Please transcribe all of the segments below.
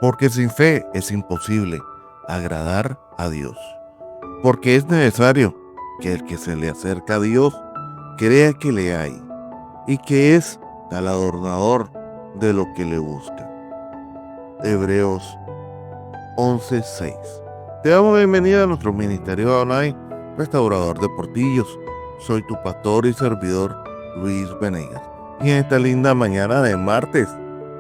porque sin fe es imposible agradar a Dios. Porque es necesario que el que se le acerca a Dios crea que le hay y que es galardonador de lo que le busca. Hebreos 11:6. Te damos la bienvenida a nuestro ministerio online, Restaurador de Portillos. Soy tu pastor y servidor, Luis Venegas. Y en esta linda mañana de martes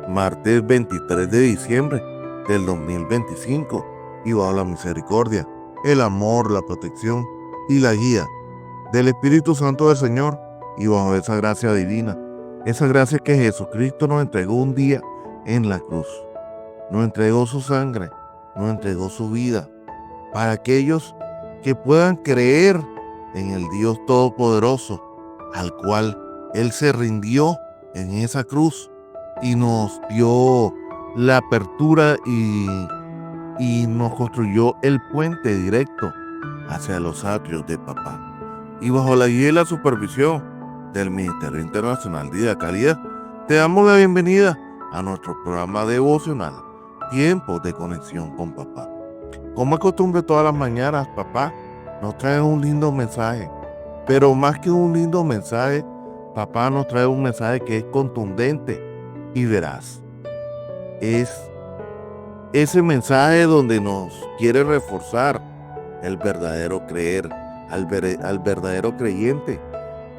23 de diciembre del 2025, y bajo la misericordia, el amor, la protección y la guía del Espíritu Santo del Señor, y bajo esa gracia divina, esa gracia que Jesucristo nos entregó un día en la cruz, nos entregó su sangre, nos entregó su vida, para aquellos que puedan creer en el Dios Todopoderoso, al cual Él se rindió en esa cruz y nos dio la apertura y nos construyó el puente directo hacia los atrios de Papá. Y bajo la guía y la supervisión del Ministerio Internacional de Vida Calidad, te damos la bienvenida a nuestro programa devocional, Tiempos de Conexión con Papá. Como es costumbre, todas las mañanas, Papá nos trae un lindo mensaje. Pero más que un lindo mensaje, Papá nos trae un mensaje que es contundente y veraz. Es ese mensaje donde nos quiere reforzar el verdadero creer, al verdadero creyente.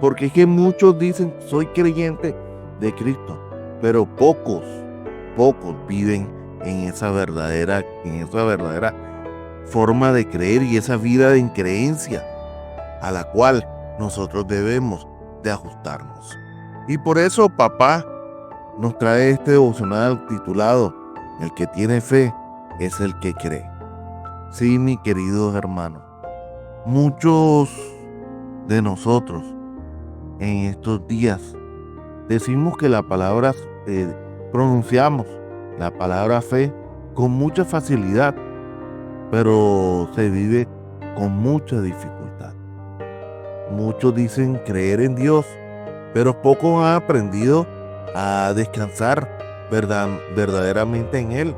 Porque es que muchos dicen, soy creyente de Cristo, pero pocos viven en esa verdadera forma de creer y esa vida de increencia a la cual nosotros debemos de ajustarnos. Y por eso Papá nos trae este devocional titulado El que tiene fe es el que cree. Sí, mi queridos hermanos, muchos de nosotros en estos días decimos que la palabra, pronunciamos la palabra fe con mucha facilidad, pero se vive con mucha dificultad. Muchos dicen creer en Dios, pero pocos han aprendido a descansar verdaderamente en Él.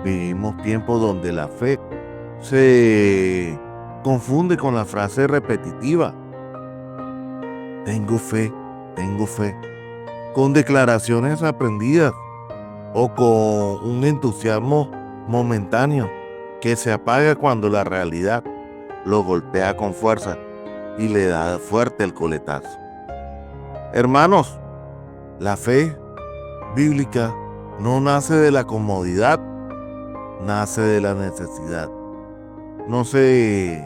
Vivimos tiempos donde la fe se confunde con la frase repetitiva. Tengo fe, con declaraciones aprendidas o con un entusiasmo momentáneo que se apaga cuando la realidad lo golpea con fuerza y le da fuerte el coletazo. Hermanos, la fe bíblica no nace de la comodidad, nace de la necesidad. No se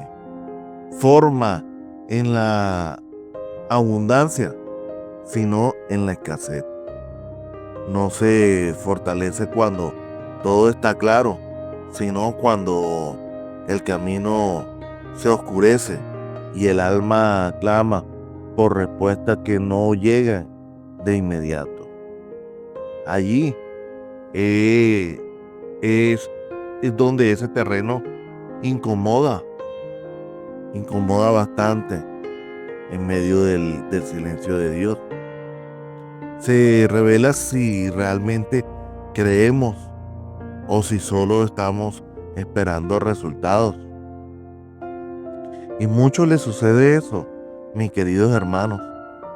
forma en la abundancia, sino en la escasez. No se fortalece cuando todo está claro, sino cuando el camino se oscurece y el alma clama por respuestas que no llegan de inmediato. Allí es donde ese terreno incomoda bastante en medio del silencio de Dios. Se revela si realmente creemos o si solo estamos esperando resultados. Y muchos les sucede eso, mis queridos hermanos.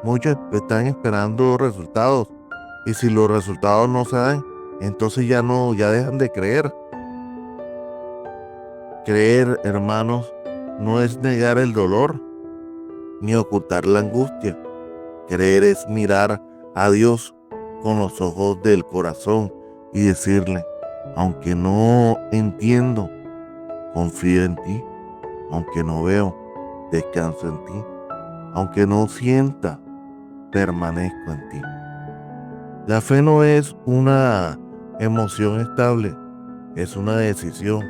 Muchos están esperando resultados, y si los resultados no se dan, entonces ya dejan de creer. Creer, hermanos, no es negar el dolor ni ocultar la angustia. Creer es mirar a Dios con los ojos del corazón y decirle: aunque no entiendo, confío en ti. Aunque no veo, descanso en ti. Aunque no sienta, permanezco en ti. La fe no es una emoción estable, es una decisión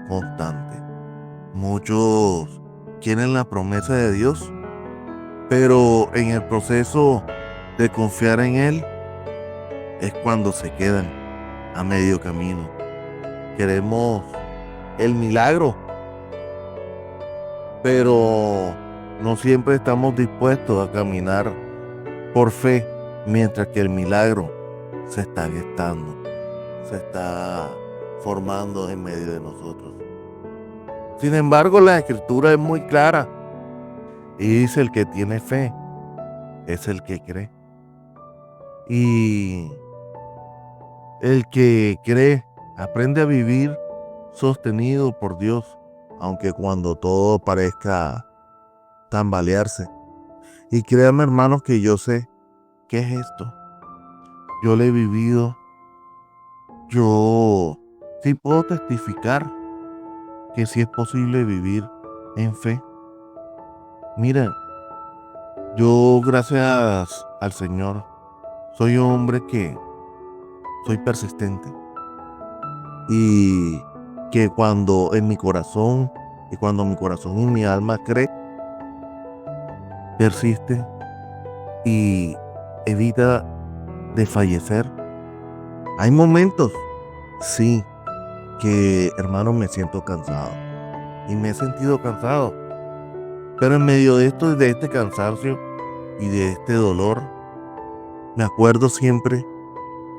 constante. Muchos quieren la promesa de Dios, pero en el proceso de confiar en Él es cuando se quedan a medio camino. Queremos el milagro, pero no siempre estamos dispuestos a caminar por fe mientras que el milagro se está gestando, se está formando en medio de nosotros. Sin embargo, la escritura es muy clara y dice: el que tiene fe es el que cree. Y el que cree aprende a vivir sostenido por Dios, aunque cuando todo parezca tambalearse. Y créanme, hermanos, que yo sé qué es esto. Yo lo he vivido. Yo sí puedo testificar que sí es posible vivir en fe. Miren, yo, gracias al Señor, soy un hombre que soy persistente. Y que cuando en mi corazón y mi alma cree, persiste y evita de fallecer. Hay momentos, sí, que, hermano, me siento cansado y me he sentido cansado, pero en medio de esto, de este cansancio y de este dolor, me acuerdo siempre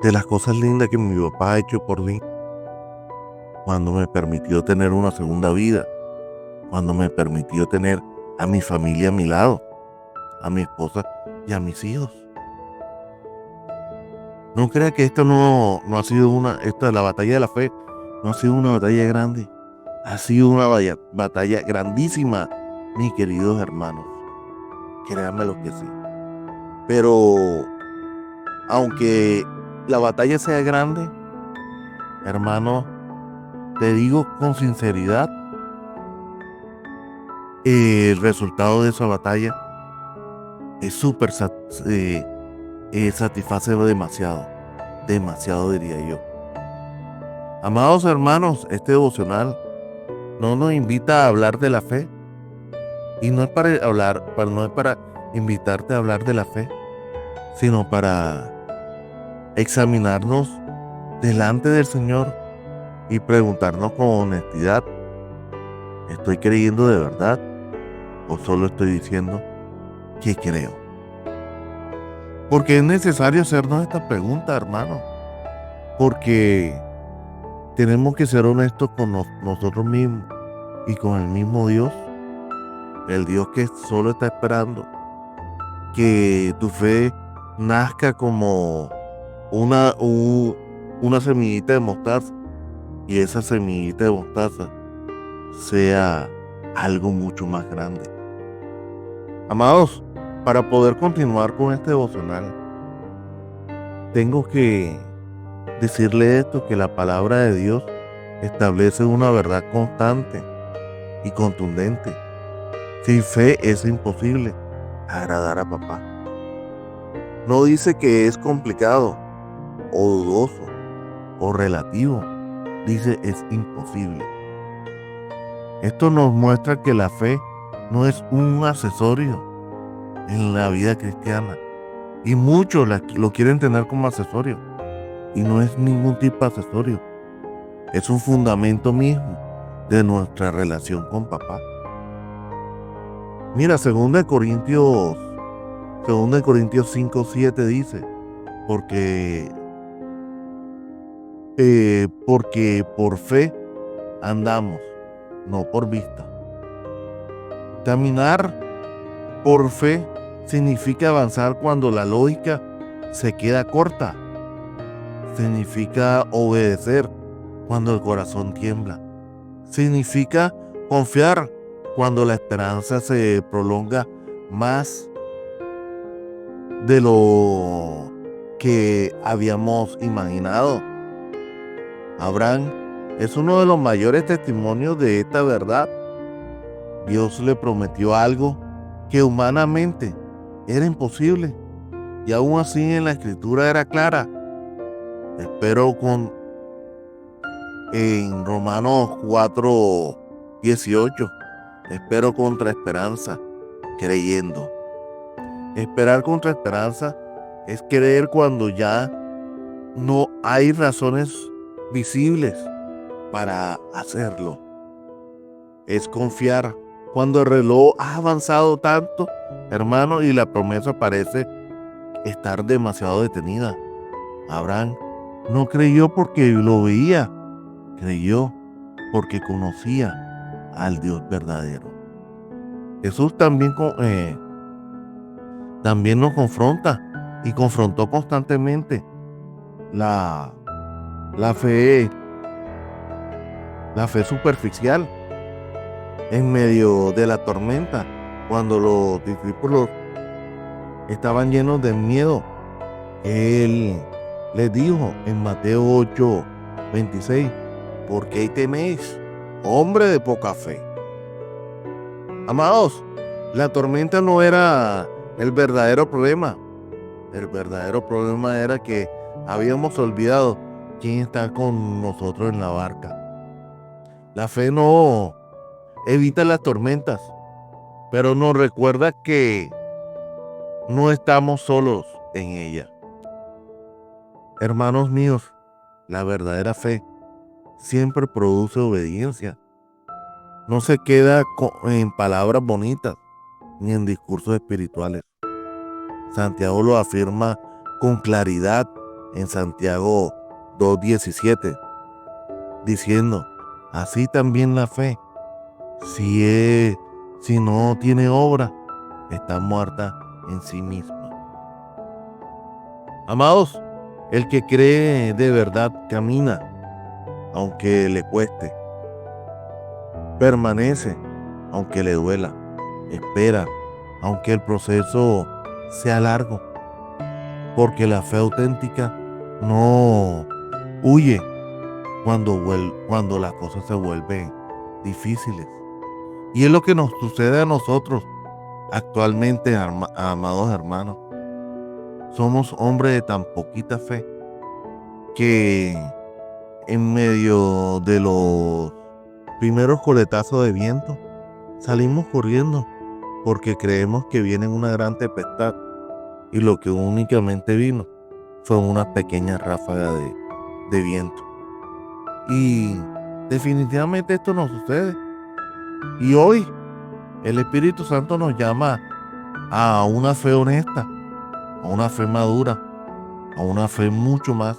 de las cosas lindas que mi papá ha hecho por mí, cuando me permitió tener una segunda vida, cuando me permitió tener a mi familia a mi lado, a mi esposa y a mis hijos. No crea que esto no ha sido esto de la batalla de la fe, no ha sido una batalla grande, ha sido una batalla grandísima, mis queridos hermanos. Créanme lo que sí. Pero aunque la batalla sea grande, hermano, te digo con sinceridad, el resultado de esa batalla es súper satisface demasiado diría yo. Amados hermanos, este devocional no nos invita a hablar de la fe, y no es no es para invitarte a hablar de la fe, sino para examinarnos delante del Señor y preguntarnos con honestidad: ¿estoy creyendo de verdad o solo estoy diciendo que creo? Porque es necesario hacernos esta pregunta, hermano, porque tenemos que ser honestos con nosotros mismos y con el mismo Dios, el Dios que solo está esperando que tu fe nazca como una semillita de mostaza, y esa semillita de mostaza sea algo mucho más grande. Amados, para poder continuar con este devocional, tengo que decirle esto, que la palabra de Dios establece una verdad constante y contundente. Sin fe es imposible agradar a papá. No dice que es complicado o dudoso o relativo, dice es imposible. Esto nos muestra que la fe no es un accesorio en la vida cristiana, y muchos lo quieren tener como accesorio, y no es ningún tipo de accesorio, es un fundamento mismo de nuestra relación con papá. Mira, 2 Corintios 5:7 dice: porque por fe andamos, no por vista. Caminar por fe significa avanzar cuando la lógica se queda corta. Significa obedecer cuando el corazón tiembla. Significa confiar cuando la esperanza se prolonga más de lo que habíamos imaginado. Abraham es uno de los mayores testimonios de esta verdad. Dios le prometió algo que humanamente era imposible, y aún así en la escritura era clara. En Romanos 4:18, espero contra esperanza, creyendo. Esperar contra esperanza es creer cuando ya no hay razones visibles para hacerlo. Es confiar cuando el reloj ha avanzado tanto, hermano, y la promesa parece estar demasiado detenida. Abraham No creyó porque lo veía, creyó porque conocía al Dios verdadero. Jesús también nos confronta y confrontó constantemente la, la fe, la fe superficial en medio de la tormenta, cuando los discípulos estaban llenos de miedo. Él les dijo en Mateo 8:26, ¿por qué teméis, hombre de poca fe? Amados, la tormenta no era el verdadero problema. El verdadero problema era que habíamos olvidado quién está con nosotros en la barca. La fe no evita las tormentas, pero nos recuerda que no estamos solos en ella. Hermanos míos, la verdadera fe siempre produce obediencia. No se queda en palabras bonitas ni en discursos espirituales. Santiago lo afirma con claridad en Santiago 2:17, diciendo, así también la fe, si no tiene obra, está muerta en sí misma. Amados, el que cree de verdad camina, aunque le cueste. Permanece, aunque le duela. Espera, aunque el proceso sea largo. Porque la fe auténtica no huye cuando las cosas se vuelven difíciles. Y es lo que nos sucede a nosotros actualmente, amados hermanos. Somos hombres de tan poquita fe que en medio de los primeros coletazos de viento salimos corriendo porque creemos que viene una gran tempestad y lo que únicamente vino fue una pequeña ráfaga de viento. Y definitivamente esto nos sucede. Y hoy el Espíritu Santo nos llama a una fe honesta, a una fe madura, a una fe mucho más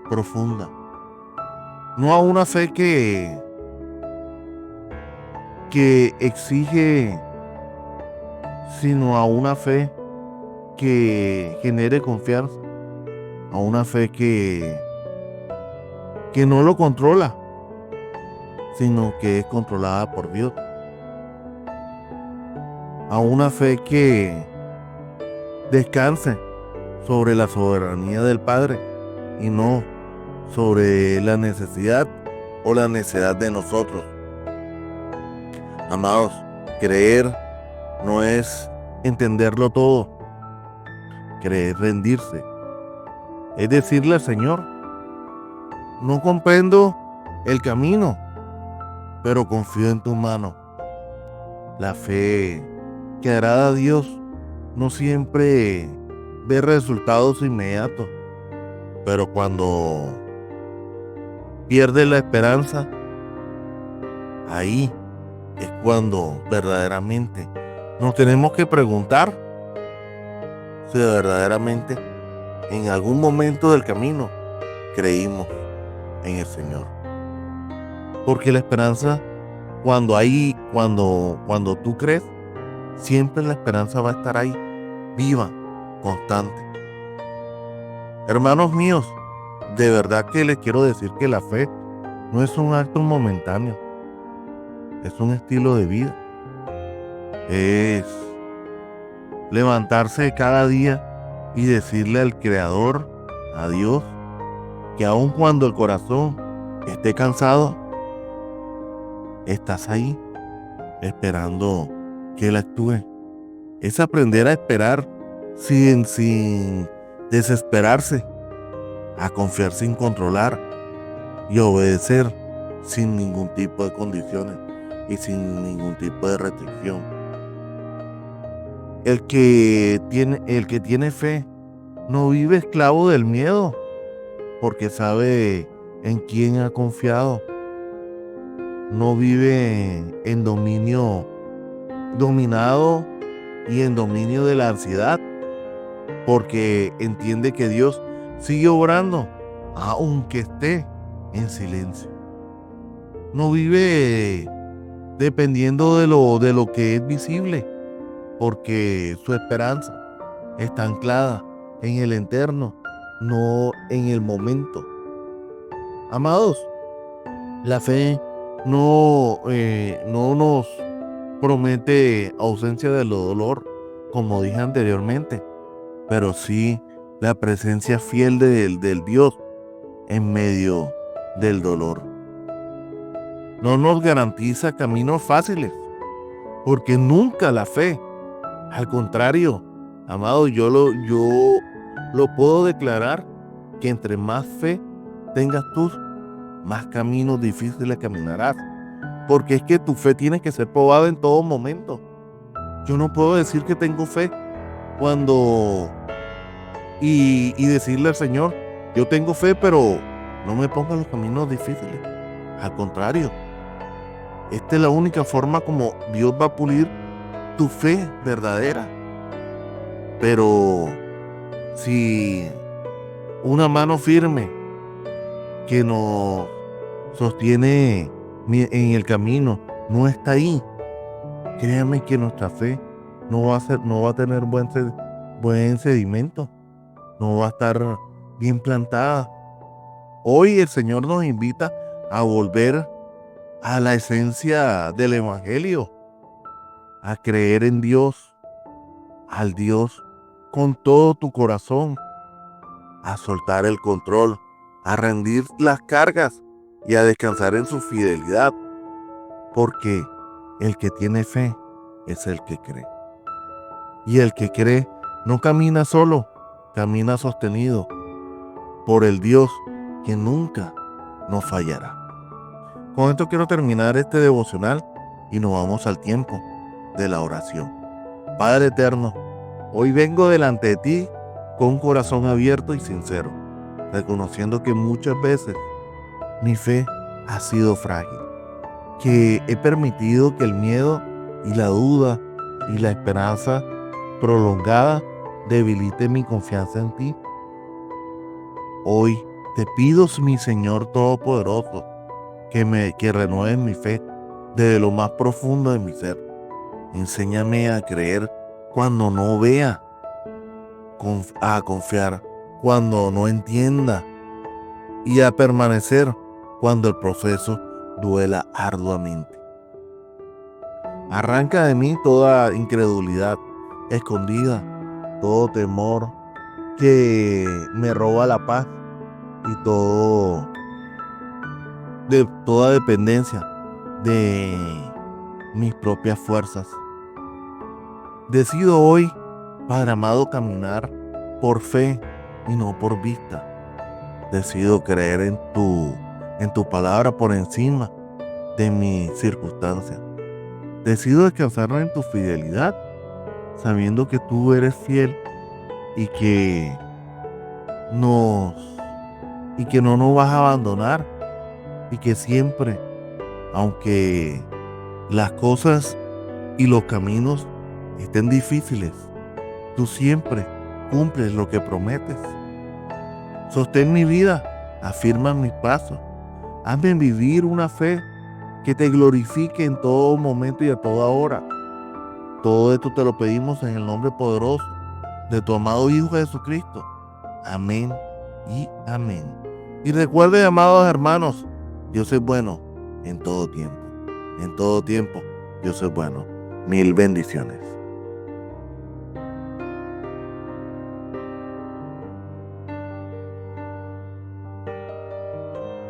profunda. No a una fe que exige, sino a una fe que genere confianza, a una fe que no lo controla, sino que es controlada por Dios, a una fe que descanse sobre la soberanía del Padre y no sobre la necesidad o la necedad de nosotros. Amados, creer no es entenderlo todo. Creer es rendirse. Es decirle al Señor, no comprendo el camino, pero confío en tu mano. La fe que agrada a Dios no siempre ve resultados inmediatos, pero cuando pierde la esperanza, ahí es cuando verdaderamente nos tenemos que preguntar si verdaderamente en algún momento del camino creímos en el Señor. Porque la esperanza, cuando tú crees, siempre la esperanza va a estar ahí, viva, constante. Hermanos míos, de verdad que les quiero decir que la fe no es un acto momentáneo, es un estilo de vida. Es levantarse cada día y decirle al Creador, a Dios, que aun cuando el corazón esté cansado, estás ahí esperando que Él actúe. Es aprender a esperar sin desesperarse, a confiar sin controlar y obedecer sin ningún tipo de condiciones y sin ningún tipo de restricción. El que tiene fe no vive esclavo del miedo, porque sabe en quién ha confiado. No vive en dominado y en dominio de la ansiedad, porque entiende que Dios sigue obrando aunque esté en silencio. No vive dependiendo de lo que es visible, porque su esperanza está anclada en el eterno, no en el momento. Amados, la fe no nos promete ausencia del dolor, como dije anteriormente, pero sí la presencia fiel del Dios en medio del dolor. No nos garantiza caminos fáciles, porque nunca la fe. Al contrario, amado, yo lo puedo declarar que entre más fe tengas tú, más caminos difíciles caminarás. Porque es que tu fe tiene que ser probada en todo momento. Yo no puedo decir que tengo fe y decirle al Señor, yo tengo fe, pero no me ponga los caminos difíciles. Al contrario, esta es la única forma como Dios va a pulir tu fe verdadera. Pero si una mano firme que nos sostiene en el camino no está ahí, créanme que nuestra fe no va a tener buen sedimento, no va a estar bien plantada. Hoy el Señor nos invita a volver a la esencia del Evangelio, a creer en Dios, al Dios con todo tu corazón, a soltar el control, a rendir las cargas y a descansar en su fidelidad, porque el que tiene fe es el que cree. Y el que cree no camina solo, camina sostenido por el Dios que nunca nos fallará. Con esto quiero terminar este devocional y nos vamos al tiempo de la oración. Padre eterno, hoy vengo delante de ti con un corazón abierto y sincero, reconociendo que muchas veces mi fe ha sido frágil, que he permitido que el miedo y la duda y la esperanza prolongada debilite mi confianza en ti. Hoy te pido, mi Señor Todopoderoso, que renueves mi fe desde lo más profundo de mi ser. Enséñame a creer cuando no vea, a confiar cuando no entienda y a permanecer cuando el proceso duela arduamente. Arranca de mí toda incredulidad escondida, todo temor que me roba la paz y toda dependencia de mis propias fuerzas. Decido hoy, Padre amado, caminar por fe y no por vista. Decido creer en tu palabra por encima de mis circunstancias. Decido descansar en tu fidelidad, sabiendo que tú eres fiel y que no nos vas a abandonar, y que siempre, aunque las cosas y los caminos estén difíciles, tú siempre cumples lo que prometes. Sostén mi vida, afirma mis pasos, hazme vivir una fe que te glorifique en todo momento y a toda hora. Todo esto te lo pedimos en el nombre poderoso de tu amado Hijo Jesucristo. Amén y amén. Y recuerden, amados hermanos, Dios es bueno en todo tiempo. En todo tiempo, Dios es bueno. Mil bendiciones.